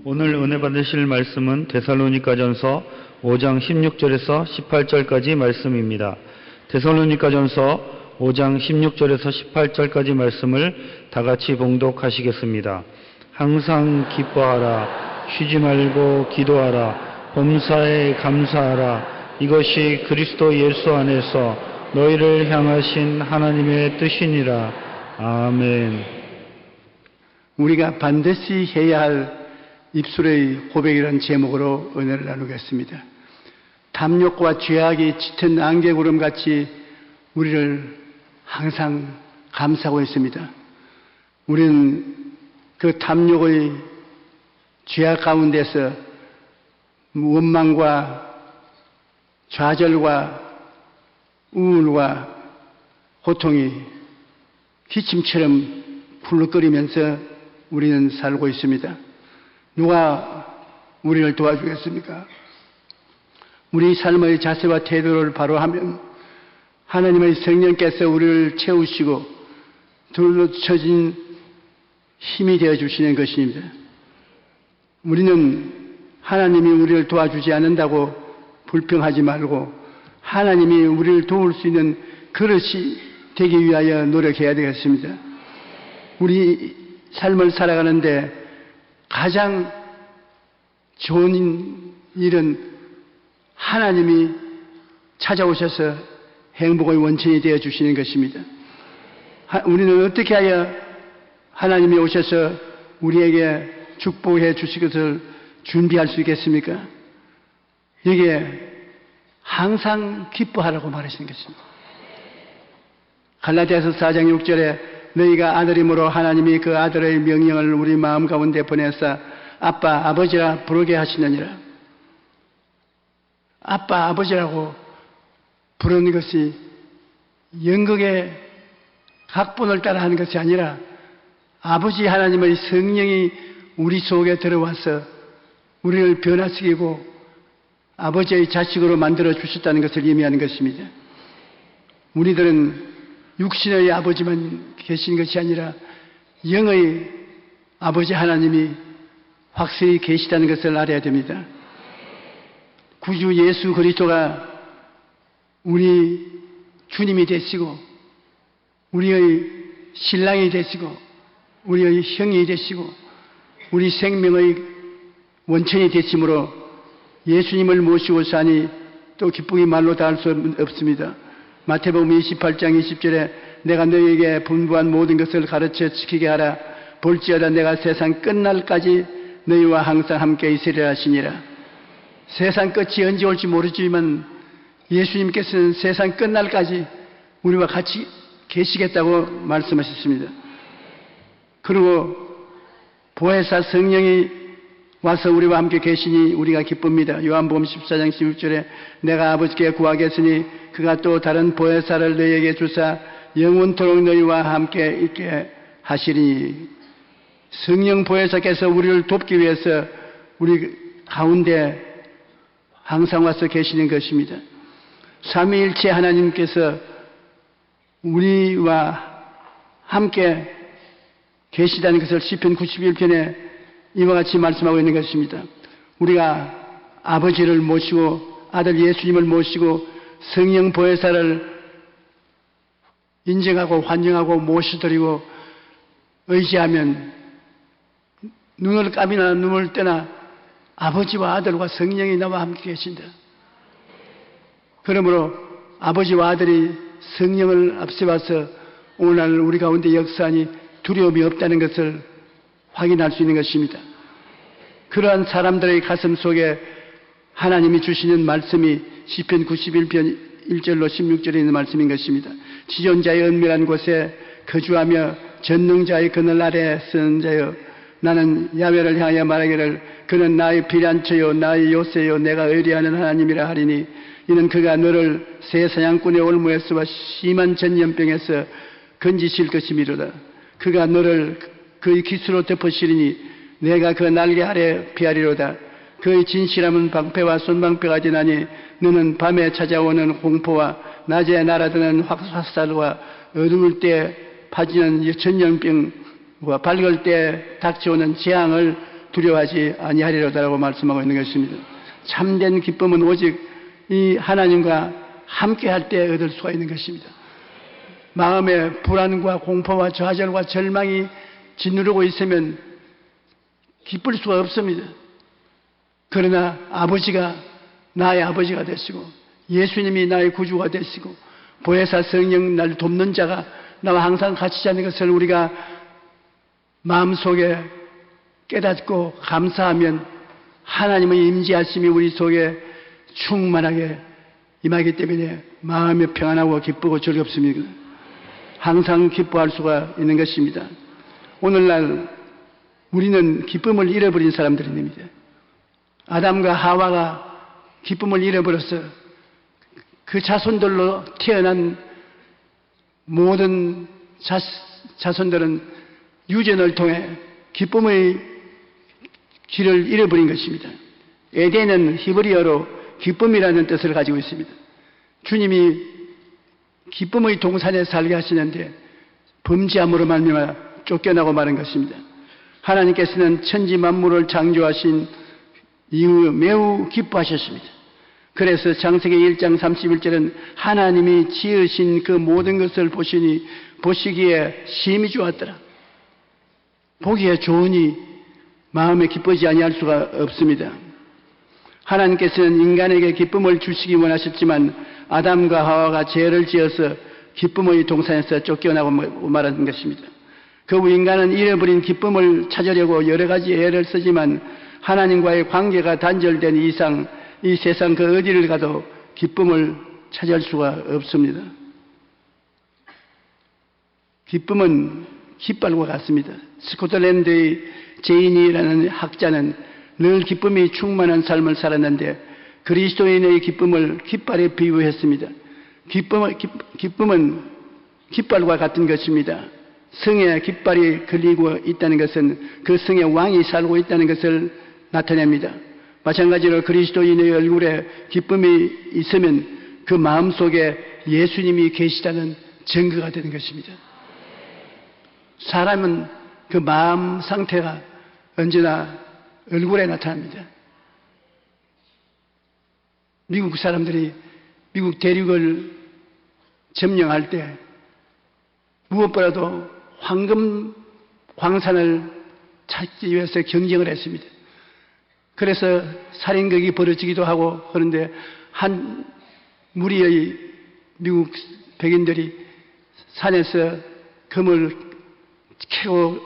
오늘 은혜 받으실 말씀은 데살로니가전서 5장 16절에서 18절까지 말씀입니다. 데살로니가전서 5장 16절에서 18절까지 말씀을 다 같이 봉독하시겠습니다. 항상 기뻐하라, 쉬지 말고 기도하라, 범사에 감사하라. 이것이 그리스도 예수 안에서 너희를 향하신 하나님의 뜻이니라. 아멘. 우리가 반드시 해야 할 입술의 고백이라는 제목으로 은혜를 나누겠습니다. 탐욕과 죄악이 짙은 안개구름같이 우리를 항상 감싸고 있습니다. 우리는 그 탐욕의 죄악 가운데서 원망과 좌절과 우울과 고통이 기침처럼 훌렁거리면서 우리는 살고 있습니다. 누가 우리를 도와주겠습니까? 우리 삶의 자세와 태도를 바로 하면 하나님의 성령께서 우리를 채우시고 둘러쳐진 힘이 되어주시는 것입니다. 우리는 하나님이 우리를 도와주지 않는다고 불평하지 말고 하나님이 우리를 도울 수 있는 그릇이 되기 위하여 노력해야 되겠습니다. 우리 삶을 살아가는데 가장 좋은 일은 하나님이 찾아오셔서 행복의 원천이 되어 주시는 것입니다. 우리는 어떻게 하여 하나님이 오셔서 우리에게 축복해 주실 것을 준비할 수 있겠습니까? 여기에 항상 기뻐하라고 말하시는 것입니다. 갈라디아서 4장 6절에 너희가 아들이므로 하나님이 그 아들의 명령을 우리 마음 가운데 보내사 아빠 아버지라 부르게 하시느니라. 아빠 아버지라고 부르는 것이 연극의 각본을 따라 하는 것이 아니라 아버지 하나님의 성령이 우리 속에 들어와서 우리를 변화시키고 아버지의 자식으로 만들어 주셨다는 것을 의미하는 것입니다. 우리들은 육신의 아버지만 계신 것이 아니라 영의 아버지 하나님이 확실히 계시다는 것을 알아야 됩니다. 구주 예수 그리스도가 우리 주님이 되시고 우리의 신랑이 되시고 우리의 형이 되시고 우리 생명의 원천이 되심으로 예수님을 모시고 사니 또 기쁘기 말로 다 할 수 없습니다. 마태복음 28장 20절에 내가 너희에게 분부한 모든 것을 가르쳐 지키게 하라. 볼지어다 내가 세상 끝날까지 너희와 항상 함께 있으리라 하시니라. 세상 끝이 언제 올지 모르지만 예수님께서는 세상 끝날까지 우리와 같이 계시겠다고 말씀하셨습니다. 그리고 보혜사 성령이 와서 우리와 함께 계시니 우리가 기쁩니다. 요한복음 14장 16절에 내가 아버지께 구하겠으니 그가 또 다른 보혜사를 너희에게 주사 영원토록 너희와 함께 있게 하시리니. 성령 보혜사께서 우리를 돕기 위해서 우리 가운데 항상 와서 계시는 것입니다. 삼위일체 하나님께서 우리와 함께 계시다는 것을 시편 91편에 이와 같이 말씀하고 있는 것입니다. 우리가 아버지를 모시고 아들 예수님을 모시고 성령 보혜사를 인정하고 환영하고 모셔드리고 의지하면 눈을 감이나 눈을 뜨나 아버지와 아들과 성령이 나와 함께 계신다. 그러므로 아버지와 아들이 성령을 앞세워서 오늘 우리 가운데 역사하니 두려움이 없다는 것을 확인할 수 있는 것입니다. 그러한 사람들의 가슴 속에 하나님이 주시는 말씀이 시편 91편 1절로 16절에 있는 말씀인 것입니다. 지존자의 은밀한 곳에 거주하며 전능자의 그늘 아래 서는 자여 나는 야훼를 향하여 말하기를 그는 나의 피난처요 나의 요새요 내가 의뢰하는 하나님이라 하리니 이는 그가 너를 새 사냥꾼의 올무에서와 심한 전염병에서 건지실 것이미로다. 그가 너를 그의 기수로 덮어씌리니 내가 그 날개 아래 피하리로다. 그의 진실함은 방패와 손방패가 되나니 너는 밤에 찾아오는 공포와 낮에 날아드는 화살과 어두울 때 파지는 전염병과 밝을 때 닥쳐오는 재앙을 두려워하지 아니하리로다라고 말씀하고 있는 것입니다. 참된 기쁨은 오직 이 하나님과 함께할 때 얻을 수가 있는 것입니다. 마음에 불안과 공포와 좌절과 절망이 짓누르고 있으면 기쁠 수가 없습니다. 그러나 아버지가 나의 아버지가 되시고 예수님이 나의 구주가 되시고 보혜사 성령 나를 돕는 자가 나와 항상 같이 있는 것을 우리가 마음속에 깨닫고 감사하면 하나님의 임재하심이 우리 속에 충만하게 임하기 때문에 마음이 평안하고 기쁘고 즐겁습니다. 항상 기뻐할 수가 있는 것입니다. 오늘날 우리는 기쁨을 잃어버린 사람들입니다. 아담과 하와가 기쁨을 잃어버려서 그 자손들로 태어난 모든 자손들은 유전을 통해 기쁨의 길을 잃어버린 것입니다. 에덴은 히브리어로 기쁨이라는 뜻을 가지고 있습니다. 주님이 기쁨의 동산에 살게 하시는데 범죄함으로 말미암아 쫓겨나고 마는 것입니다. 하나님께서는 천지 만물을 창조하신 이후 매우 기뻐하셨습니다. 그래서 창세기 1장 31절은 하나님이 지으신 그 모든 것을 보시니 보시기에 심히 좋았더라. 보기에 좋으니 마음에 기쁘지 아니할 수가 없습니다. 하나님께서는 인간에게 기쁨을 주시기 원하셨지만 아담과 하와가 죄를 지어서 기쁨의 동산에서 쫓겨나고 말하는 것입니다. 그 후 인간은 잃어버린 기쁨을 찾으려고 여러 가지 애를 쓰지만 하나님과의 관계가 단절된 이상 이 세상 그 어디를 가도 기쁨을 찾을 수가 없습니다. 기쁨은 깃발과 같습니다. 스코틀랜드의 제인이라는 학자는 늘 기쁨이 충만한 삶을 살았는데 그리스도인의 기쁨을 깃발에 비유했습니다. 기쁨은 깃발과 같은 것입니다. 성에 깃발이 걸리고 있다는 것은 그 성에 왕이 살고 있다는 것을 나타냅니다. 마찬가지로 그리스도인의 얼굴에 기쁨이 있으면 그 마음속에 예수님이 계시다는 증거가 되는 것입니다. 사람은 그 마음 상태가 언제나 얼굴에 나타납니다. 미국 사람들이 미국 대륙을 점령할 때 무엇보다도 황금 광산을 찾기 위해서 경쟁을 했습니다. 그래서 살인극이 벌어지기도 하고 그런데 한 무리의 미국 백인들이 산에서 금을 캐고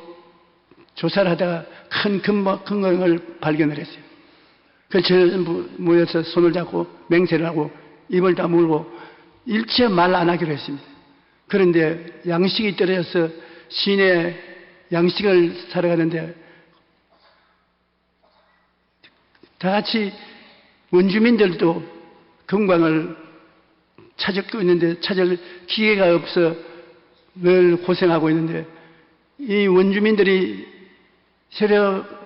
조사를 하다가 큰 금광을 발견을 했어요. 그래서 전부 모여서 손을 잡고 맹세를 하고 입을 다물고 일체 말 안 하기로 했습니다. 그런데 양식이 떨어져서 시내 양식을 사러 가는데 다 같이 원주민들도 금광을 찾고 있는데 찾을 기회가 없어 늘 고생하고 있는데 이 원주민들이 새벽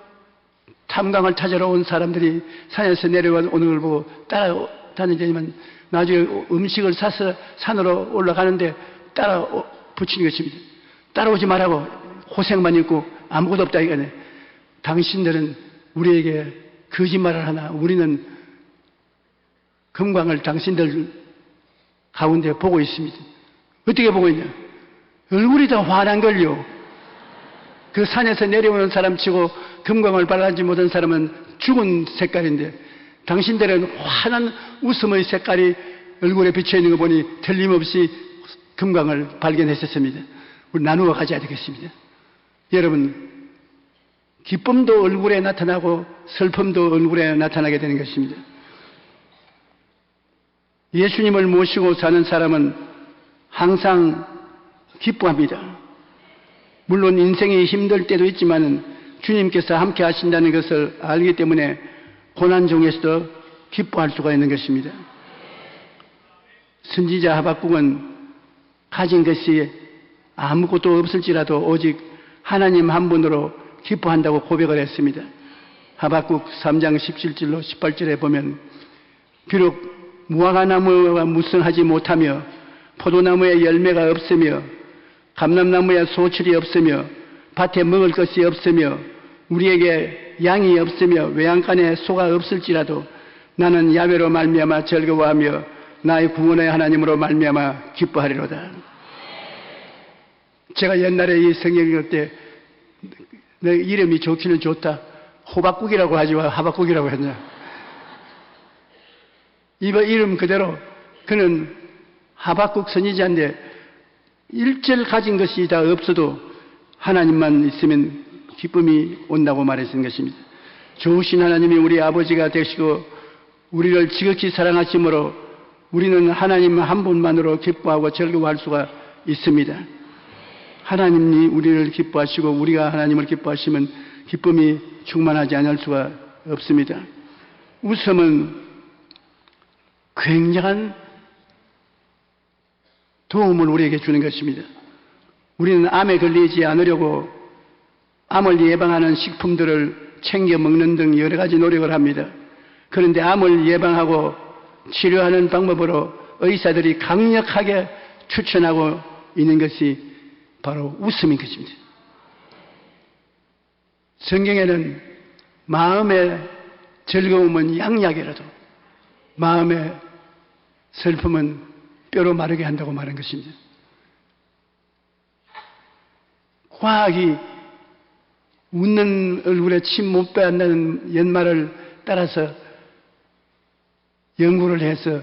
탐광을 찾으러 온 사람들이 산에서 내려오는 걸 보고 따라다니지만 나중에 음식을 사서 산으로 올라가는데 따라 붙이는 것입니다. 따라오지 말라고 고생만 있고 아무것도 없다 이거네. 당신들은 우리에게 거짓말을 하나 우리는 금광을 당신들 가운데 보고 있습니다. 어떻게 보고 있냐? 얼굴이 다 환한 걸요. 그 산에서 내려오는 사람 치고 금광을 발라지 못한 사람은 죽은 색깔인데 당신들은 환한 웃음의 색깔이 얼굴에 비쳐있는 거 보니 틀림없이 금광을 발견했었습니다. 우리 나누어 가져야 되겠습니다. 여러분 기쁨도 얼굴에 나타나고 슬픔도 얼굴에 나타나게 되는 것입니다. 예수님을 모시고 사는 사람은 항상 기뻐합니다. 물론 인생이 힘들 때도 있지만 주님께서 함께 하신다는 것을 알기 때문에 고난 중에서도 기뻐할 수가 있는 것입니다. 선지자 하박국은 가진 것이 아무것도 없을지라도 오직 하나님 한 분으로 기뻐한다고 고백을 했습니다. 하박국 3장 17절로 18절에 보면 비록 무화과나무가 무성하지 못하며 포도나무에 열매가 없으며 감람나무에 소출이 없으며 밭에 먹을 것이 없으며 우리에게 양이 없으며 외양간에 소가 없을지라도 나는 야훼로 말미암아 즐거워하며 나의 구원의 하나님으로 말미암아 기뻐하리로다. 제가 옛날에 이 성경 읽을 때 내 이름이 좋기는 좋다. 호박국이라고 하지 마 하박국이라고 했냐. 이 이름 그대로 그는 하박국 선지자인데 1절 가진 것이 다 없어도 하나님만 있으면 기쁨이 온다고 말했던 것입니다. 좋으신 하나님이 우리 아버지가 되시고 우리를 지극히 사랑하심으로 우리는 하나님 한 분만으로 기뻐하고 즐거워할 수가 있습니다. 하나님이 우리를 기뻐하시고 우리가 하나님을 기뻐하시면 기쁨이 충만하지 않을 수가 없습니다. 웃음은 굉장한 도움을 우리에게 주는 것입니다. 우리는 암에 걸리지 않으려고 암을 예방하는 식품들을 챙겨 먹는 등 여러 가지 노력을 합니다. 그런데 암을 예방하고 치료하는 방법으로 의사들이 강력하게 추천하고 있는 것이 바로 웃음인 것입니다. 성경에는 마음의 즐거움은 양약이라도 마음의 슬픔은 뼈로 마르게 한다고 말한 것입니다. 과학이 웃는 얼굴에 침 못 빼앗는 옛말을 따라서 연구를 해서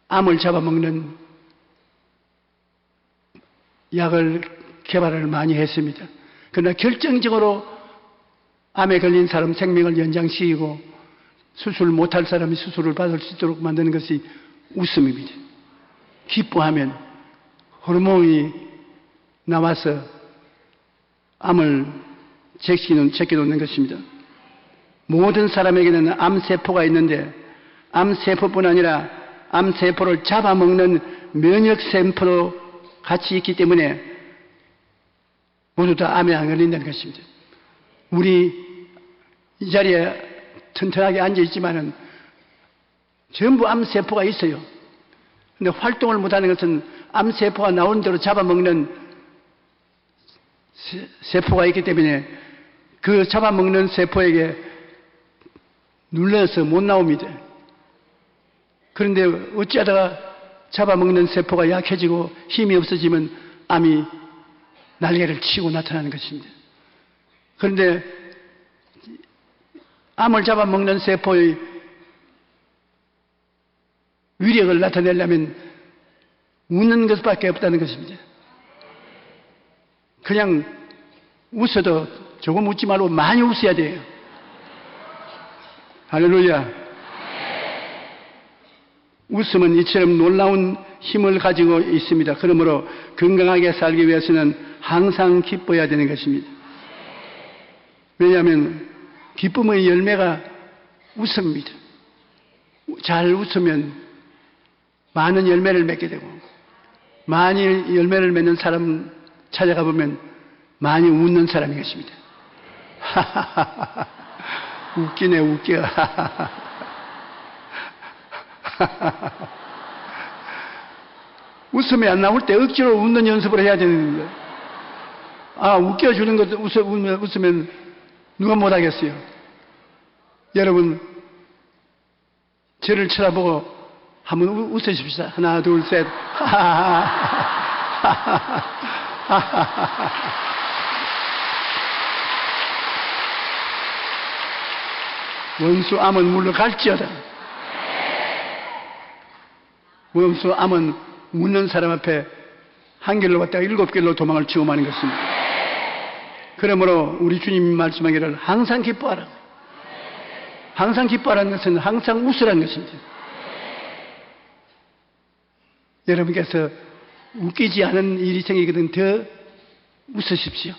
암을 잡아먹는 약을 개발을 많이 했습니다. 그러나 결정적으로 암에 걸린 사람 생명을 연장시키고 수술 못할 사람이 수술을 받을 수 있도록 만드는 것이 웃음입니다. 기뻐하면 호르몬이 나와서 암을 제껴놓는 것입니다. 모든 사람에게는 암세포가 있는데 암세포뿐 아니라 암세포를 잡아먹는 면역세포도 같이 있기 때문에 모두 다 암에 안 걸린다는 것입니다. 우리 이 자리에 튼튼하게 앉아있지만은 전부 암세포가 있어요. 근데 활동을 못하는 것은 암세포가 나오는 대로 잡아먹는 세포가 있기 때문에 그 잡아먹는 세포에게 눌러서 못 나옵니다. 그런데 어찌하다가 잡아먹는 세포가 약해지고 힘이 없어지면 암이 날개를 치고 나타나는 것입니다. 그런데 암을 잡아먹는 세포의 위력을 나타내려면 웃는 것밖에 없다는 것입니다. 그냥 웃어도 조금 웃지 말고 많이 웃어야 돼요. 할렐루야. 웃음은 이처럼 놀라운 힘을 가지고 있습니다. 그러므로 건강하게 살기 위해서는 항상 기뻐야 되는 것입니다. 왜냐하면 기쁨의 열매가 웃음입니다. 잘 웃으면 많은 열매를 맺게 되고 많이 열매를 맺는 사람 찾아가 보면 많이 웃는 사람인 것입니다. 웃기네 웃겨. 웃음이 안 나올 때 억지로 웃는 연습을 해야 되는데 웃겨주는 것도 웃으면 누가 못하겠어요. 여러분 저를 쳐다보고 한번 웃으십시다. 하나 둘 셋. 원수 암은 물러갈지어다. 원수 암은 웃는 사람 앞에 한 길로 갔다가 7길로 도망을 치고 마는 것입니다. 그러므로 우리 주님이 말씀하기를 항상 기뻐하라. 항상 기뻐하라는 것은 항상 웃으라는 것입니다. 여러분께서 웃기지 않은 일이 생기거든 더 웃으십시오.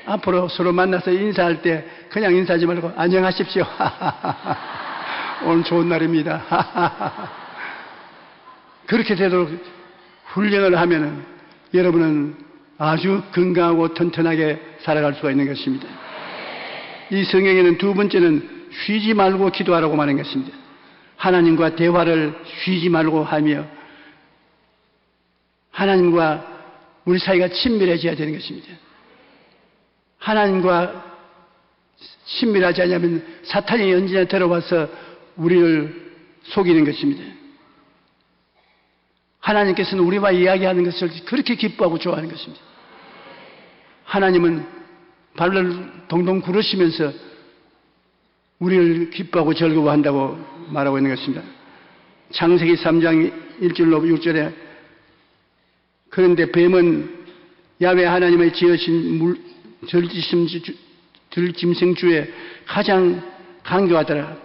앞으로 서로 만나서 인사할 때 그냥 인사하지 말고 안녕하십시오. 오늘 좋은 날입니다. 그렇게 되도록 훈련을 하면은 여러분은 아주 건강하고 튼튼하게 살아갈 수가 있는 것입니다. 이 성경에는 두 번째는 쉬지 말고 기도하라고 말한 것입니다. 하나님과 대화를 쉬지 말고 하며 하나님과 우리 사이가 친밀해져야 되는 것입니다. 하나님과 친밀하지 않으면 사탄이 언제나 들어와서 우리를 속이는 것입니다. 하나님께서는 우리와 이야기하는 것을 그렇게 기뻐하고 좋아하는 것입니다. 하나님은 발을 동동 구르시면서 우리를 기뻐하고 즐거워한다고 말하고 있는 것입니다. 창세기 3장 1절로 6절에 그런데 뱀은 야훼 하나님의 지으신 들짐승 중에 가장 강교하더라.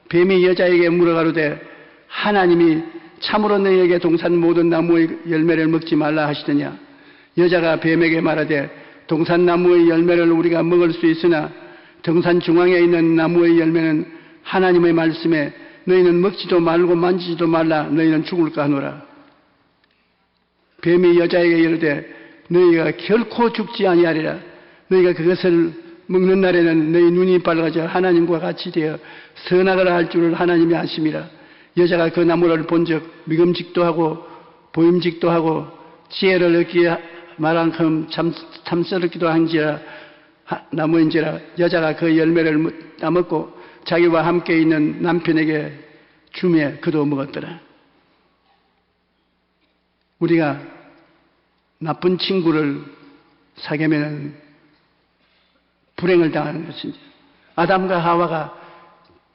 뱀이 여자에게 물어가로되 하나님이 참으로 너희에게 동산 모든 나무의 열매를 먹지 말라 하시더냐. 여자가 뱀에게 말하되 동산 나무의 열매를 우리가 먹을 수 있으나 동산 중앙에 있는 나무의 열매는 하나님의 말씀에 너희는 먹지도 말고 만지지도 말라 너희는 죽을까 하노라. 뱀이 여자에게 이르되 너희가 결코 죽지 아니하리라. 너희가 그것을 먹는 날에는 너희 눈이 밝아져 하나님과 같이 되어 선악을 할 줄을 하나님이 아심이라. 여자가 그 나무를 본즉 미금직도 하고 보임직도 하고 지혜를 얻기에 말한큼 탐스럽기도 한지라 나무인지라. 여자가 그 열매를 따먹고 자기와 함께 있는 남편에게 주매 그도 먹었더라. 우리가 나쁜 친구를 사귀면 불행을 당하는 것입니다. 아담과 하와가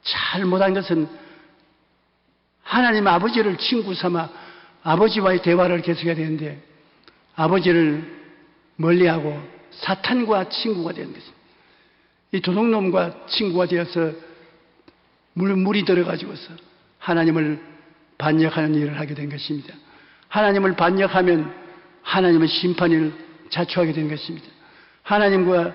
잘못한 것은 하나님 아버지를 친구 삼아 아버지와의 대화를 계속해야 되는데 아버지를 멀리하고 사탄과 친구가 되는 것입니다. 이 도둑놈과 친구가 되어서 물이 들어가지고서 하나님을 반역하는 일을 하게 된 것입니다. 하나님을 반역하면 하나님의 심판을 자초하게 된 것입니다. 하나님과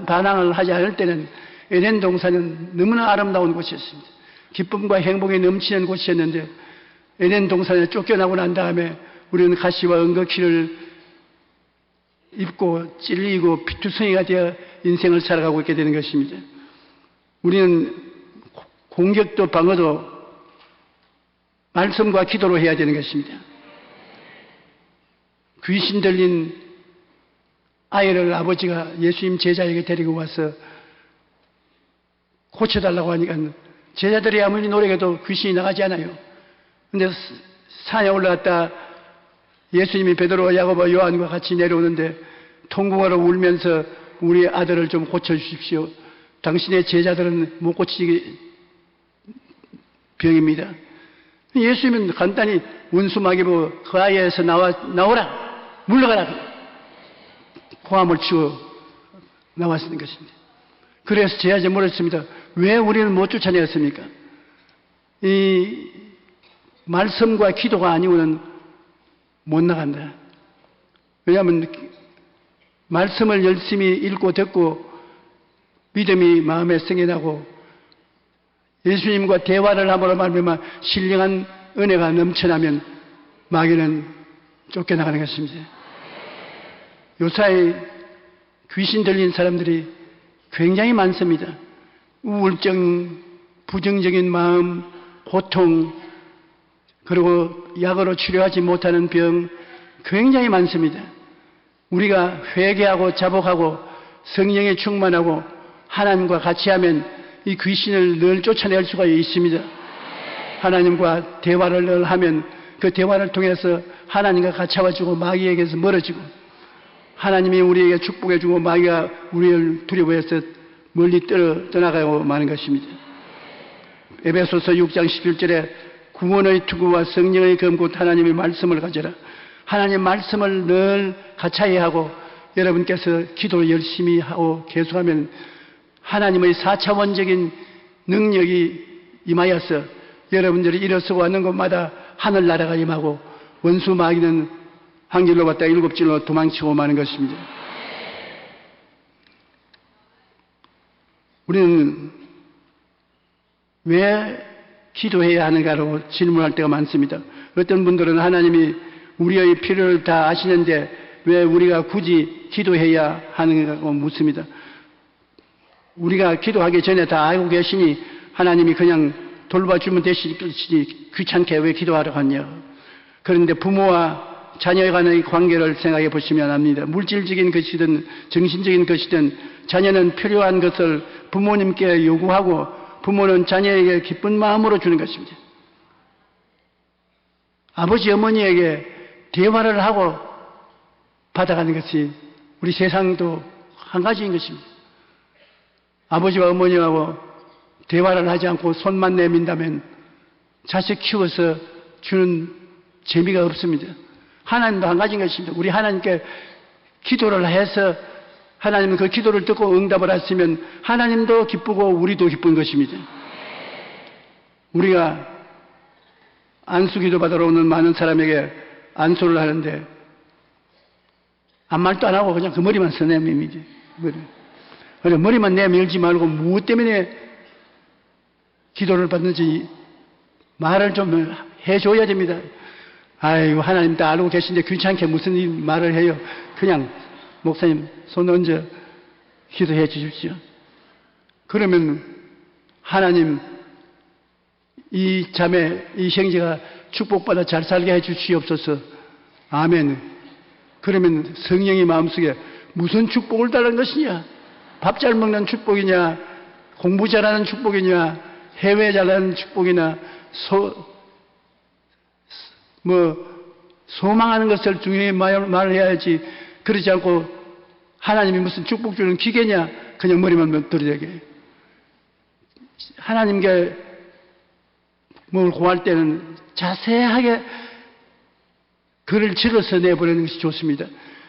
반항을 하지 않을 때는 에덴 동산은 너무나 아름다운 곳이었습니다. 기쁨과 행복이 넘치는 곳이었는데 에덴 동산에 쫓겨나고 난 다음에 우리는 가시와 은거키를 입고 찔리고 피투성이가 되어 인생을 살아가고 있게 되는 것입니다. 우리는 공격도 방어도 말씀과 기도로 해야 되는 것입니다. 귀신 들린 아이를 아버지가 예수님 제자에게 데리고 와서 고쳐달라고 하니까 제자들이 아무리 노력해도 귀신이 나가지 않아요. 근데 산에 올라갔다 예수님이 베드로와 야고보와 요한과 같이 내려오는데 통곡하러 울면서 우리 아들을 좀 고쳐주십시오. 당신의 제자들은 못 고치기 병입니다. 예수님은 간단히 원수마귀보 그 아이에서 나오라 물러가라 고함을 치고 나왔는 것입니다. 그래서 제자들이 물었습니다. 왜 우리는 못 쫓아내었습니까? 이 말씀과 기도가 아니고는 못 나간다. 왜냐하면 말씀을 열심히 읽고 듣고 믿음이 마음에 생겨나고 예수님과 대화를 함으로 말미암아 신령한 은혜가 넘쳐나면 마귀는 쫓겨나가는 것입니다. 요사이 귀신 들린 사람들이 굉장히 많습니다. 우울증, 부정적인 마음, 고통, 그리고 약으로 치료하지 못하는 병 굉장히 많습니다. 우리가 회개하고 자복하고 성령에 충만하고 하나님과 같이 하면 이 귀신을 늘 쫓아낼 수가 있습니다. 하나님과 대화를 늘 하면 그 대화를 통해서 하나님과 같이 와주고 마귀에게서 멀어지고 하나님이 우리에게 축복해주고 마귀가 우리를 두려워해서 멀리 떠나가고 마는 것입니다. 에베소서 6장 11절에 구원의 투구와 성령의 검곧 하나님의 말씀을 가져라. 하나님 말씀을 늘 가차히 하고 여러분께서 기도 열심히 하고 계속하면 하나님의 4차원적인 능력이 임하여서 여러분들이 일어서고 하는 곳마다 하늘나라가 임하고 원수 마귀는 한 길로 갔다 7길로 도망치고 마는 것입니다. 우리는 왜 기도해야 하는가로 질문할 때가 많습니다. 어떤 분들은 하나님이 우리의 필요를 다 아시는데 왜 우리가 굳이 기도해야 하는가 묻습니다. 우리가 기도하기 전에 다 알고 계시니 하나님이 그냥 돌봐주면 되시지 귀찮게 왜 기도하러 갔냐. 그런데 부모와 자녀 간의 관계를 생각해 보시면 압니다. 물질적인 것이든 정신적인 것이든 자녀는 필요한 것을 부모님께 요구하고 부모는 자녀에게 기쁜 마음으로 주는 것입니다. 아버지 어머니에게 대화를 하고 받아가는 것이 우리 세상도 한 가지인 것입니다. 아버지와 어머니하고 대화를 하지 않고 손만 내민다면 자식 키워서 주는 재미가 없습니다. 하나님도 한 가지인 것입니다. 우리 하나님께 기도를 해서 하나님은 그 기도를 듣고 응답을 하시면 하나님도 기쁘고 우리도 기쁜 것입니다. 우리가 안수기도 받으러 오는 많은 사람에게 안수를 하는데 아무 말도 안 하고 그냥 그 머리만 써내밉니다. 머리만 내밀지 말고 무엇 때문에 기도를 받는지 말을 좀 해줘야 됩니다. 아이고 하나님 다 알고 계신데 귀찮게 무슨 말을 해요. 그냥 목사님 손 얹어 기도해 주십시오. 그러면 하나님 이 자매 이 형제가 축복받아 잘 살게 해 주시옵소서. 아멘. 그러면 성령이 마음속에 무슨 축복을 달라는 것이냐. 밥 잘 먹는 축복이냐 공부 잘하는 축복이냐 해외 잘하는 축복이나 소망하는 것을 중요히 말을 해야지. 그러지 않고 하나님이 무슨 축복 주는 기계냐 그냥 머리만 들이대게. 하나님께 뭘 구할 때는 자세하게 글을 적어서 내보내는 것이 좋습니다.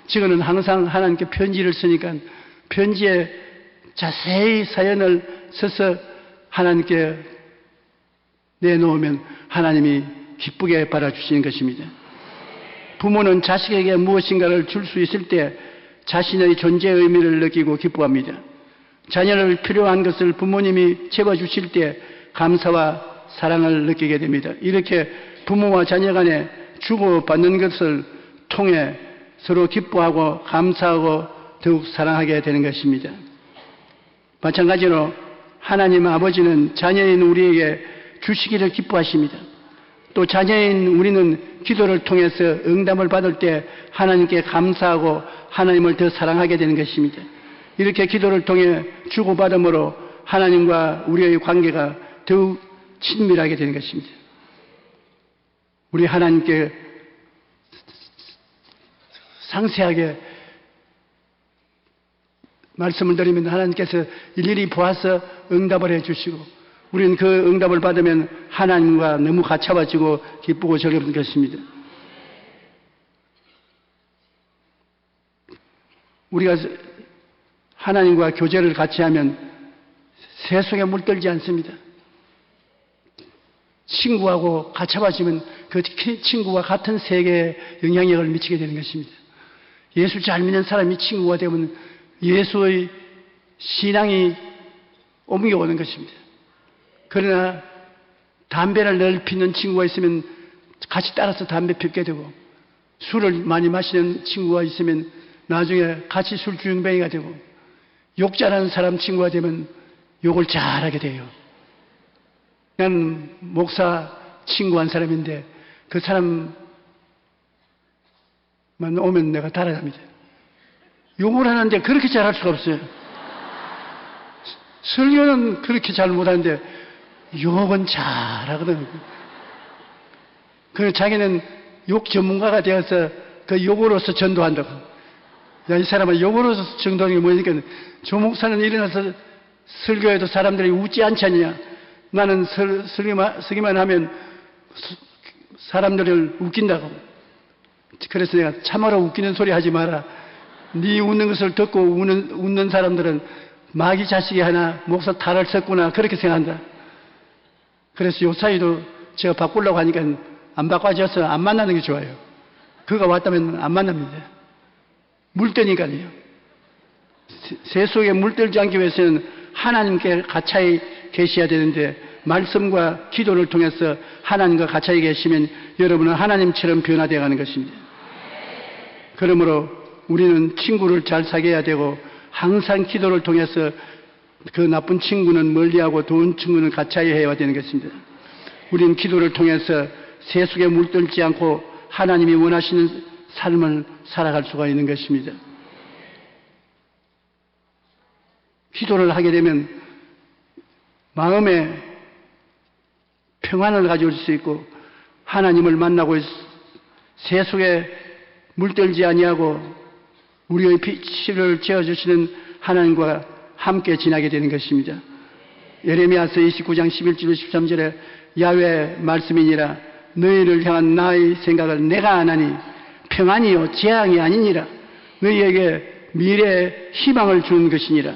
저거는 항상 하나님께 편지를 쓰니까 편지에 자세히 사연을 써서 하나님께 내놓으면 하나님이 기쁘게 받아주시는 것입니다. 부모는 자식에게 무엇인가를 줄 수 있을 때 자신의 존재의 의미를 느끼고 기뻐합니다. 자녀를 필요한 것을 부모님이 채워주실 때 감사와 사랑을 느끼게 됩니다. 이렇게 부모와 자녀 간에 주고받는 것을 통해 서로 기뻐하고 감사하고 더욱 사랑하게 되는 것입니다. 마찬가지로 하나님 아버지는 자녀인 우리에게 주시기를 기뻐하십니다. 또 자녀인 우리는 기도를 통해서 응답을 받을 때 하나님께 감사하고 하나님을 더 사랑하게 되는 것입니다. 이렇게 기도를 통해 주고받음으로 하나님과 우리의 관계가 더욱 친밀하게 되는 것입니다. 우리 하나님께 상세하게 말씀을 드리면 하나님께서 일일이 보아서 응답을 해 주시고 우리는 그 응답을 받으면 하나님과 너무 가차워지고 기쁘고 즐거운 것입니다. 우리가 하나님과 교제를 같이 하면 세속에 물들지 않습니다. 친구하고 가차워지면 그 친구와 같은 세계에 영향력을 미치게 되는 것입니다. 예수 잘 믿는 사람이 친구가 되면 예수의 신앙이 옮겨오는 것입니다. 그러나 담배를 늘 피는 친구가 있으면 같이 따라서 담배 피우게 되고 술을 많이 마시는 친구가 있으면 나중에 같이 술주정뱅이가 되고 욕 잘하는 사람 친구가 되면 욕을 잘하게 돼요. 나는 목사 친구 한 사람인데 그 사람만 오면 내가 따라갑니다. 욕을 하는데 그렇게 잘할 수가 없어요. 설교는 그렇게 잘 못하는데 욕은 잘하거든. 그래서 자기는 욕 전문가가 되어서 그 욕으로서 전도한다고. 야, 이 사람은 욕으로서 전도하는 게 뭐니까 조 목사는 일어나서 설교해도 사람들이 웃지 않지 않냐. 나는 서기만 하면 사람들을 웃긴다고. 그래서 내가 참으로 웃기는 소리 하지 마라. 네 웃는 것을 듣고 웃는 사람들은 마귀 자식이 하나 목사 탈을 썼구나 그렇게 생각한다. 그래서 요 사이도 제가 바꾸려고 하니까 안 바꿔져서 안 만나는 게 좋아요. 그가 왔다면 안 만납니다. 물때니까요. 새 속에 물들지 않기 위해서는 하나님께 가차히 계셔야 되는데 말씀과 기도를 통해서 하나님과 가까이 계시면 여러분은 하나님처럼 변화되어 가는 것입니다. 그러므로 우리는 친구를 잘 사귀어야 되고 항상 기도를 통해서 그 나쁜 친구는 멀리하고 좋은 친구는 가까이 해야 되는 것입니다. 우리는 기도를 통해서 세속에 물들지 않고 하나님이 원하시는 삶을 살아갈 수가 있는 것입니다. 기도를 하게 되면 마음에 평안을 가져올 수 있고 하나님을 만나고 세속에 물들지 아니하고 우리의 빛을 채워주시는 하나님과 함께 지나게 되는 것입니다. 예레미야서 29장 11절 13절에 야훼 말씀이니라 너희를 향한 나의 생각을 내가 아나니 평안이요 재앙이 아니니라 너희에게 미래의 희망을 주는 것이니라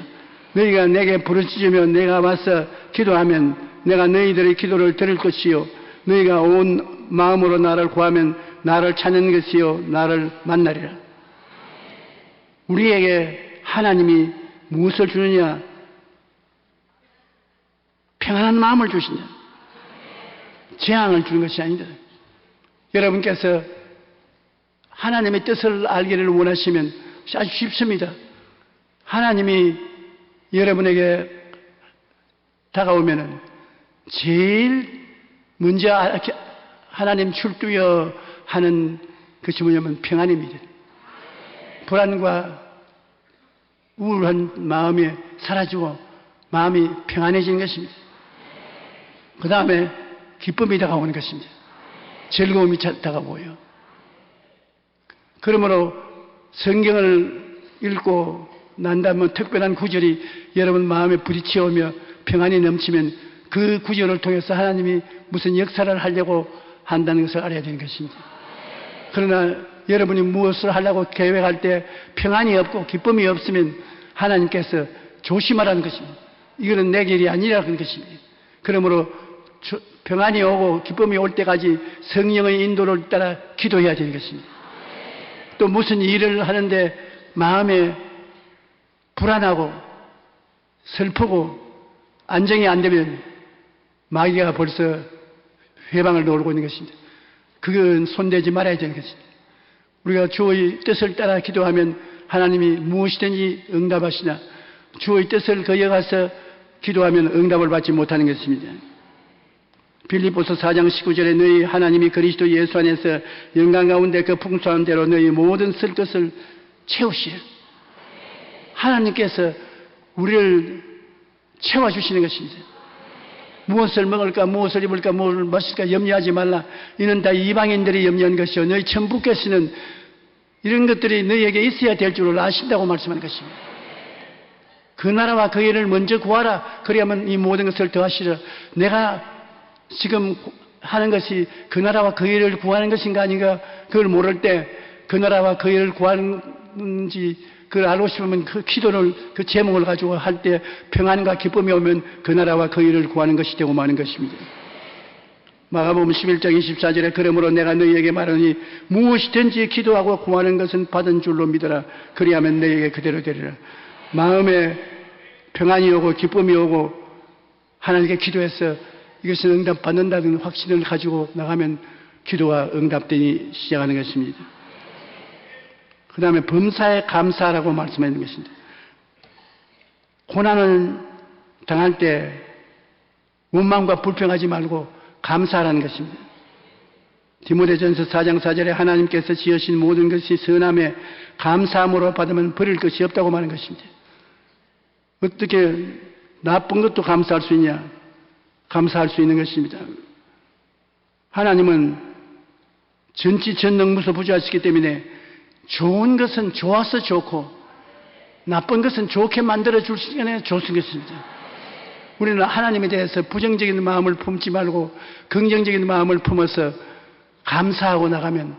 너희가 내게 부르짖으며 내가 와서 기도하면 내가 너희들의 기도를 들을 것이요 너희가 온 마음으로 나를 구하면 나를 찾는 것이요 나를 만나리라. 우리에게 하나님이 무엇을 주느냐? 평안한 마음을 주시냐? 재앙을 주는 것이 아니다. 여러분께서 하나님의 뜻을 알기를 원하시면 아주 쉽습니다. 하나님이 여러분에게 다가오면은 제일 먼저 하나님 출두여 하는 것이 뭐냐면 평안입니다. 불안과 우울한 마음이 사라지고 마음이 평안해지는 것입니다. 그 다음에 기쁨이 다가오는 것입니다. 즐거움이 다가오고요. 그러므로 성경을 읽고 난 다음에 특별한 구절이 여러분 마음에 부딪혀오며 평안이 넘치면 그 구절을 통해서 하나님이 무슨 역사를 하려고 한다는 것을 알아야 되는 것입니다. 그러나 여러분이 무엇을 하려고 계획할 때 평안이 없고 기쁨이 없으면 하나님께서 조심하라는 것입니다. 이거는 내 길이 아니라는 것입니다. 그러므로 평안이 오고 기쁨이 올 때까지 성령의 인도를 따라 기도해야 되는 것입니다. 또 무슨 일을 하는데 마음에 불안하고 슬프고 안정이 안 되면 마귀가 벌써 회방을 놓고 있는 것입니다. 그건 손대지 말아야 되는 것입니다. 우리가 주의 뜻을 따라 기도하면 하나님이 무엇이든지 응답하시나 주의 뜻을 거역해서 기도하면 응답을 받지 못하는 것입니다. 빌립보서 4장 19절에 너희 하나님이 그리스도 예수 안에서 영광 가운데 그 풍성한 대로 너희 모든 쓸 것을 채우시라. 하나님께서 우리를 채워주시는 것입니다. 무엇을 먹을까 무엇을 입을까 무엇을 마실까 염려하지 말라. 이는 다 이방인들이 염려한 것이요 너희 천부께서는 이런 것들이 너희에게 있어야 될 줄을 아신다고 말씀하는 것입니다. 그 나라와 그 일을 먼저 구하라. 그래야만 이 모든 것을 더하시라. 내가 지금 하는 것이 그 나라와 그 일을 구하는 것인가 아닌가 그걸 모를 때 그 나라와 그 일을 구하는지 그걸 알고 싶으면 그 기도를 그 제목을 가지고 할 때 평안과 기쁨이 오면 그 나라와 그 일을 구하는 것이 되고 마는 것입니다. 마가복음 11장 24절에 그러므로 내가 너희에게 말하니 무엇이든지 기도하고 구하는 것은 받은 줄로 믿어라. 그리하면 너희에게 그대로 되리라. 마음에 평안이 오고 기쁨이 오고 하나님께 기도해서 이것은 응답받는다는 확신을 가지고 나가면 기도가 응답되기 시작하는 것입니다. 그 다음에 범사에 감사하라고 말씀하는 것입니다. 고난을 당할 때 원망과 불평하지 말고 감사하라는 것입니다. 디모데전서 4장 4절에 하나님께서 지으신 모든 것이 선함에 감사함으로 받으면 버릴 것이 없다고 말하는 것입니다. 어떻게 나쁜 것도 감사할 수 있냐? 감사할 수 있는 것입니다. 하나님은 전지전능무소부지하시기 때문에 좋은 것은 좋아서 좋고 나쁜 것은 좋게 만들어 줄 시간에 좋은 것입니다. 우리는 하나님에 대해서 부정적인 마음을 품지 말고 긍정적인 마음을 품어서 감사하고 나가면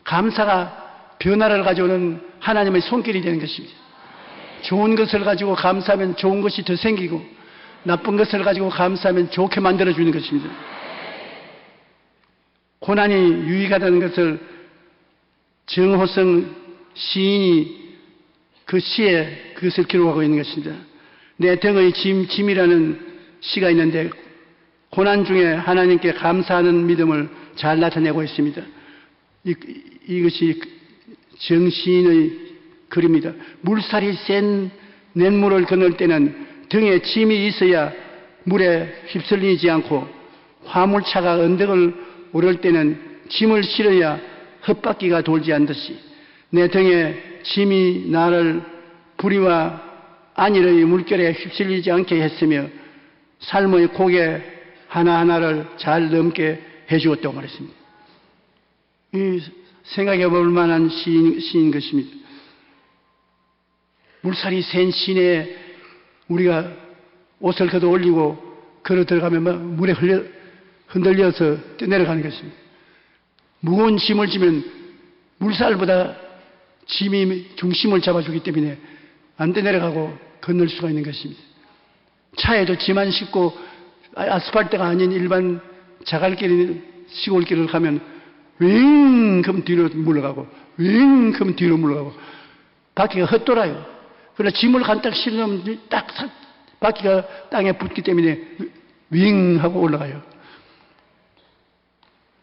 감사가 변화를 가져오는 하나님의 손길이 되는 것입니다. 좋은 것을 가지고 감사하면 좋은 것이 더 생기고 나쁜 것을 가지고 감사하면 좋게 만들어주는 것입니다. 고난이 유익하다는 것을 정호성 시인이 그 시에 그것을 기록하고 있는 것입니다. 내 등의 짐이라는 시가 있는데 고난 중에 하나님께 감사하는 믿음을 잘 나타내고 있습니다. 이것이 정시인의 글입니다. 물살이 센 냇물을 건널 때는 등에 짐이 있어야 물에 휩쓸리지 않고, 화물차가 언덕을 오를 때는 짐을 실어야 헛바퀴가 돌지 않듯이 내 등에 짐이 나를 불의와 안일의 물결에 휩쓸리지 않게 했으며 삶의 고개 하나하나를 잘 넘게 해주었다고 말했습니다. 이 생각해 볼 만한 시인 것입니다. 물살이 센 시내에 우리가 옷을 걷어 올리고 걸어 들어가면 물에 흔들려서 뛰내려가는 것입니다. 무거운 짐을 지면 물살보다 짐이 중심을 잡아주기 때문에 안 뛰내려가고 건널 수가 있는 것입니다. 차에도 짐 안 싣고 아스팔트가 아닌 일반 자갈길, 시골길을 가면 윙 그럼 뒤로 물러가고 윙 그럼 뒤로 물러가고 바퀴가 헛돌아요. 그러나 짐을 간딱 실으면 딱 바퀴가 땅에 붙기 때문에 윙 하고 올라가요.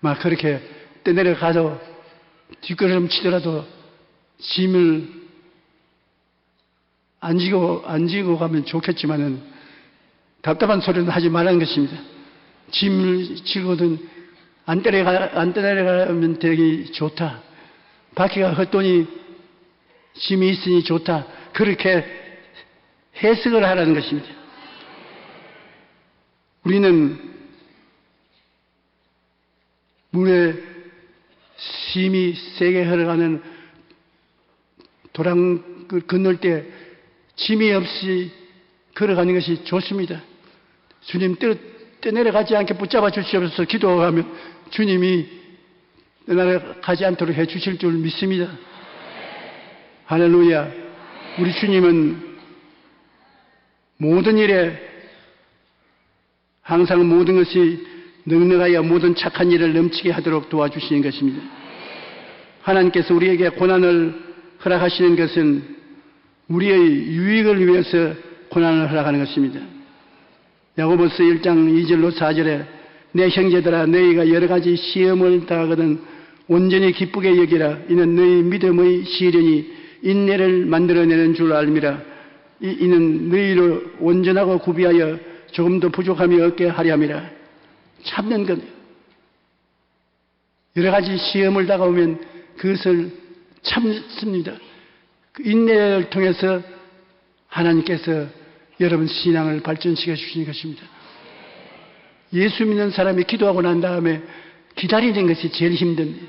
막 그렇게 뛰내려가서 뒷걸음 치더라도 짐을 안 지고 가면 좋겠지만은 답답한 소리는 하지 말라는 것입니다. 짐을 지고든 안 뛰내려가면 되기 좋다. 바퀴가 헛도니 짐이 있으니 좋다. 그렇게 해석을 하라는 것입니다. 우리는 물에 힘이 세게 흘러가는 도랑을 건널 때 짐이 없이 걸어가는 것이 좋습니다. 주님 떠내려가지 않게 붙잡아 주시옵소서 기도하면 주님이 떠내려가지 않도록 해 주실 줄 믿습니다. 할렐루야. 우리 주님은 모든 일에 항상 모든 것이 넉넉하여 모든 착한 일을 넘치게 하도록 도와주시는 것입니다. 하나님께서 우리에게 고난을 허락하시는 것은 우리의 유익을 위해서 고난을 허락하는 것입니다. 야고보서 1장 2절로 4절에 내 형제들아 너희가 여러 가지 시험을 당하거든 온전히 기쁘게 여기라. 이는 너희 믿음의 시련이 인내를 만들어내는 줄 알미라. 이는 너희를 온전하고 구비하여 조금도 부족함이 없게 하려 함이라. 참는 것. 여러 가지 시험을 다가오면 그것을 참습니다. 그 인내를 통해서 하나님께서 여러분 신앙을 발전시켜 주시는 것입니다. 예수 믿는 사람이 기도하고 난 다음에 기다리는 것이 제일 힘듭니다.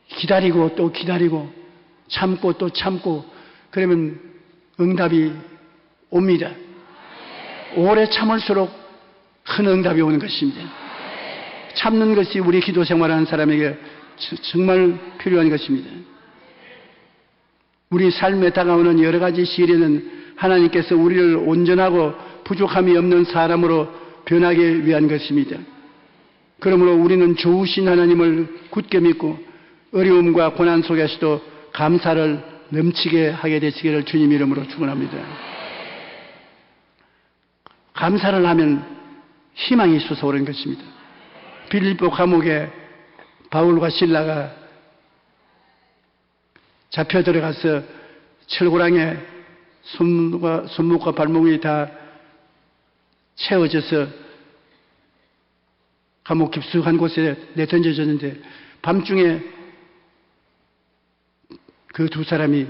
기다리고 또 기다리고 참고 또 참고 그러면 응답이 옵니다. 오래 참을수록 큰 응답이 오는 것입니다. 참는 것이 우리 기도 생활하는 사람에게 정말 필요한 것입니다. 우리 삶에 다가오는 여러 가지 시련은 하나님께서 우리를 온전하고 부족함이 없는 사람으로 변하기 위한 것입니다. 그러므로 우리는 좋으신 하나님을 굳게 믿고 어려움과 고난 속에서도 감사를 넘치게 하게 되시기를 주님 이름으로 축원합니다. 감사를 하면 희망이 솟아오르는 것입니다. 빌립보 감옥에 바울과 실라가 잡혀 들어가서 철고랑에 손목과 발목이 다 채워져서 감옥 깊숙한 곳에 내던져졌는데 밤중에 그 두 사람이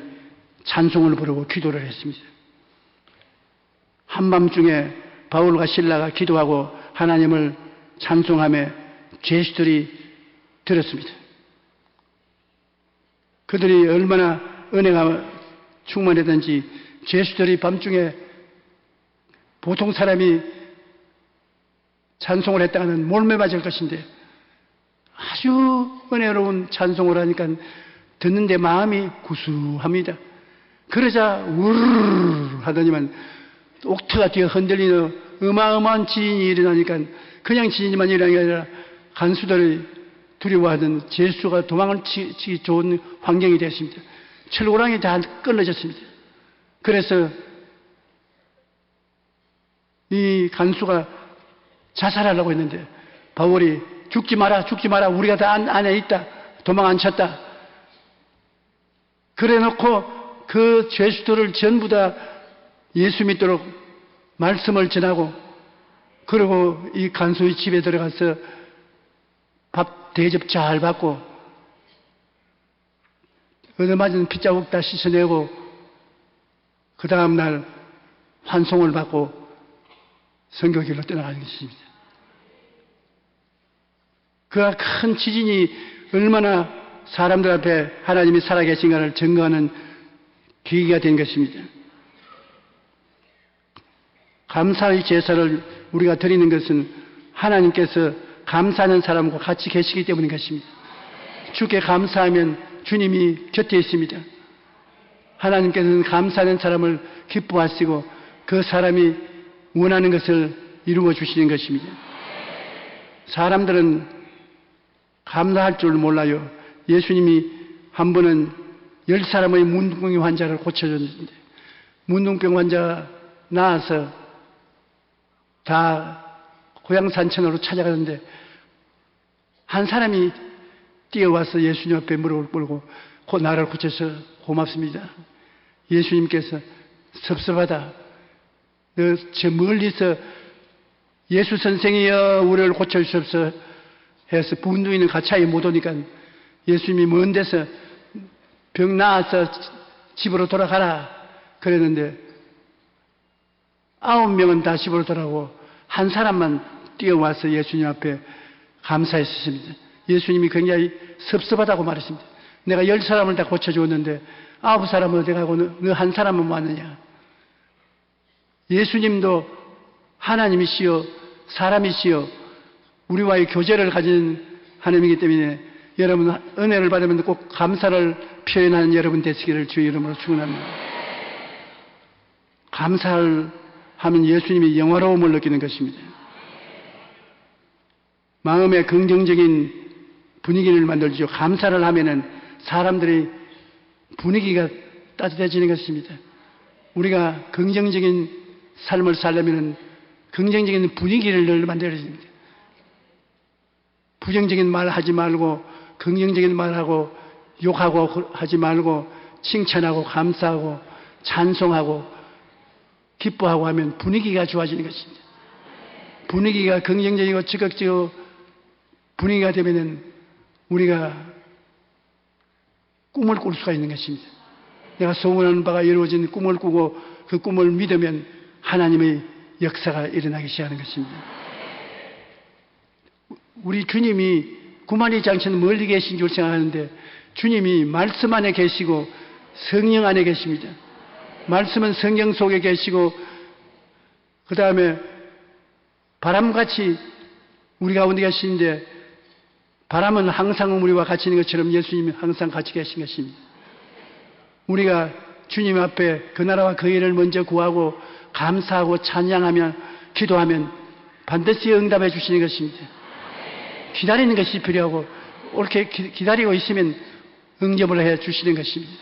찬송을 부르고 기도를 했습니다. 한밤중에 바울과 실라가 기도하고 하나님을 찬송하며 죄수들이 들었습니다. 그들이 얼마나 은혜가 충만했던지 죄수들이 밤중에 보통 사람이 찬송을 했다가는 몰매 맞을 것인데 아주 은혜로운 찬송을 하니까 듣는데 마음이 구수합니다. 그러자 우르르 하더니만 옥토가 뒤에 흔들리는 어마어마한 지진이 일어나니까 그냥 지진만 일어나는 게 아니라 간수들이 두려워하던 죄수가 도망을 치기 좋은 환경이 됐습니다. 철고랑이 다 끊어졌습니다. 그래서 이 간수가 자살하려고 했는데 바울이 죽지 마라, 죽지 마라. 우리가 다 안에 있다. 도망 안 쳤다. 그래 놓고 그 죄수들을 전부 다 예수 믿도록 말씀을 전하고, 그리고 이 간수의 집에 들어가서 밥 대접 잘 받고 얻어맞은 핏자국 다 씻어내고 그 다음날 환송을 받고 선교길로 떠나가는 것입니다. 그 큰 지진이 얼마나 사람들 앞에 하나님이 살아계신가를 증거하는 계기가 된 것입니다. 감사의 제사를 우리가 드리는 것은 하나님께서 감사하는 사람과 같이 계시기 때문인 것입니다. 주께 감사하면 주님이 곁에 있습니다. 하나님께서는 감사하는 사람을 기뻐하시고 그 사람이 원하는 것을 이루어 주시는 것입니다. 사람들은 감사할 줄 몰라요. 예수님이 한 번은 10사람의 문둥병 환자를 고쳐줬는데, 문둥병 환자가 나아서 다 고향 산천으로 찾아가는데 한 사람이 뛰어와서 예수님 앞에 무릎을 꿇고 나를 고쳐서 고맙습니다. 예수님께서 섭섭하다. 너 저 멀리서 예수 선생이여 우리를 고쳐주십시오 해서 분두이는 가차에 못 오니까 예수님이 먼 데서 병 나아서 집으로 돌아가라 그랬는데 9명은 다 집으로 돌아오고 한 사람만 뛰어와서 예수님 앞에 감사했습니다. 예수님이 굉장히 섭섭하다고 말했습니다. 내가 10사람을 다 고쳐주었는데 9사람은 어디 가고 너 한 사람은 왔느냐. 예수님도 하나님이시여 사람이시여 우리와의 교제를 가진 하나님이기 때문에 여러분 은혜를 받으면 꼭 감사를 표현하는 여러분 되시기를 주의 이름으로 축원합니다. 감사를 하면 예수님이 영화로움을 느끼는 것입니다. 마음에 긍정적인 분위기를 만들죠. 감사를 하면은 사람들이 분위기가 따뜻해지는 것입니다. 우리가 긍정적인 삶을 살려면은 긍정적인 분위기를 늘 만들어야 됩니다. 부정적인 말 하지 말고 긍정적인 말하고 욕하고 하지 말고 칭찬하고 감사하고 찬송하고 기뻐하고 하면 분위기가 좋아지는 것입니다. 분위기가 긍정적이고 적극적이고 분위기가 되면은 우리가 꿈을 꿀 수가 있는 것입니다. 내가 소원하는 바가 이루어진 꿈을 꾸고 그 꿈을 믿으면 하나님의 역사가 일어나기 시작하는 것입니다. 우리 주님이 구만리 장처는 멀리 계신 줄 생각하는데 주님이 말씀 안에 계시고 성령 안에 계십니다. 말씀은 성경 속에 계시고 그 다음에 바람같이 우리 가운데 계시는데 바람은 항상 우리와 같이 있는 것처럼 예수님이 항상 같이 계신 것입니다. 우리가 주님 앞에 그 나라와 그 일을 먼저 구하고 감사하고 찬양하며 기도하면 반드시 응답해 주시는 것입니다. 기다리는 것이 필요하고 이렇게 기다리고 있으면 응답을 해 주시는 것입니다.